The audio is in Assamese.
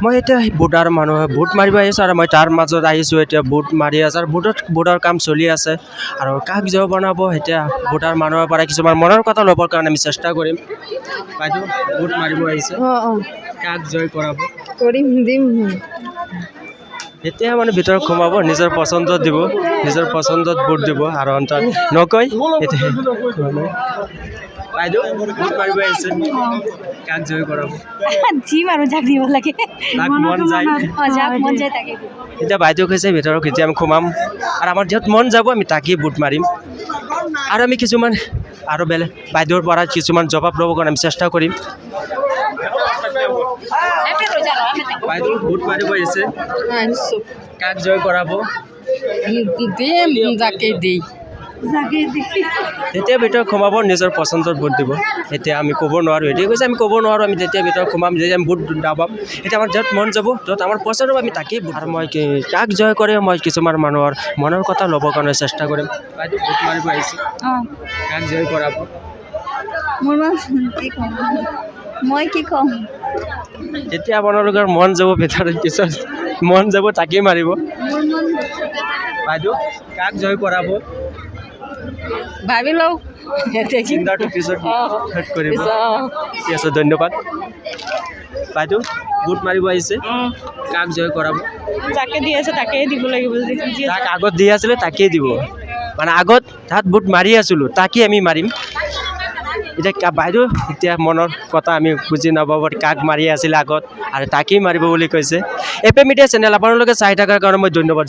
মই এতিয়া ভোটাৰ মানুহ ভোট মাৰিব আহিছোঁ আৰু মই তাৰ মাজত আহিছোঁ এতিয়া ভোট মাৰি আছোঁ আৰু ভোটৰ কাম চলি আছে আৰু কাক জয় বনাব এতিয়া ভোটাৰ মানুহৰ পৰা কিছুমান মনৰ কথা ল'বৰ কাৰণে আমি চেষ্টা কৰিম বাইদেউ ভোট মাৰিব আহিছে কাক জয় কৰাব কৰিম দিম এতিয়া মানে ভিতৰত সোমাব নিজৰ পচন্দত দিব নিজৰ পচন্দত ভোট দিব আৰু অন্তত নকয় এতিয়া বাইদেউ ভোট মাৰিব আহিছে কাক জয় কৰাব দিম আৰু যাক দিব লাগে তাক মন যায় যাক মন যায় তাকে এতিয়া বাইদেউ কৈছে ভিতৰত কেতিয়া আমি সোমাম আৰু আমাৰ য'ত মন যাব আমি তাকেই ভোট মাৰিম আৰু আমি কিছুমান আৰু বেলেগ বাইদেউৰ পৰা কিছুমান জবাব ল'বৰ কাৰণে আমি চেষ্টা কৰিম বাইদেউ ভোট মাৰিব আহিছে কাক জয় কৰাব দিম যাকে দিই তেতিয়া ভিতৰত সোমাব নিজৰ পচন্দত ভোট দিব এতিয়া আমি ক'ব নোৱাৰোঁ এতিয়া কৈছে আমি ক'ব নোৱাৰোঁ আমি তেতিয়া ভিতৰত সোমাম যেতিয়া আমি ভোট দাবাম এতিয়া আমাৰ য'ত মন যাব য'ত আমাৰ পচন্দ হ'ব আমি তাকেই আৰু মই কাক জয় কৰে মই কিছুমান মানুহৰ মনৰ কথা ল'বৰ কাৰণে চেষ্টা কৰিম বাইদেউ ভোট মাৰিব আহিছে কাক জয় কৰাব মোৰ কি ক'ম মই কি ক'ম যেতিয়া আপোনালোকৰ মন যাব ভিতৰত পিছত মন যাব তাকেই মাৰিব বাইদেউ কাক জয় কৰাব ভাবি লওঁ চিন্তাটো পিছত কৰিব ঠিক আছে ধন্যবাদ বাইদেউ ভোট মাৰিব আহিছে কাক জয় কৰাব যাকে দি আছে তাকেই দিব লাগিব তাক আগত দি আছিলে তাকেই দিব মানে আগত তাত ভোট মাৰি আছিলোঁ তাকেই আমি মাৰিম এতিয়া বাইদেউ এতিয়া মনৰ কথা আমি বুজি নাপাব কাক মাৰি আছিলে আগত আৰু তাকেই মাৰিব বুলি কৈছে এপে মিডিয়া চেনেল আপোনালোকে চাই থকাৰ কাৰণে মই ধন্যবাদ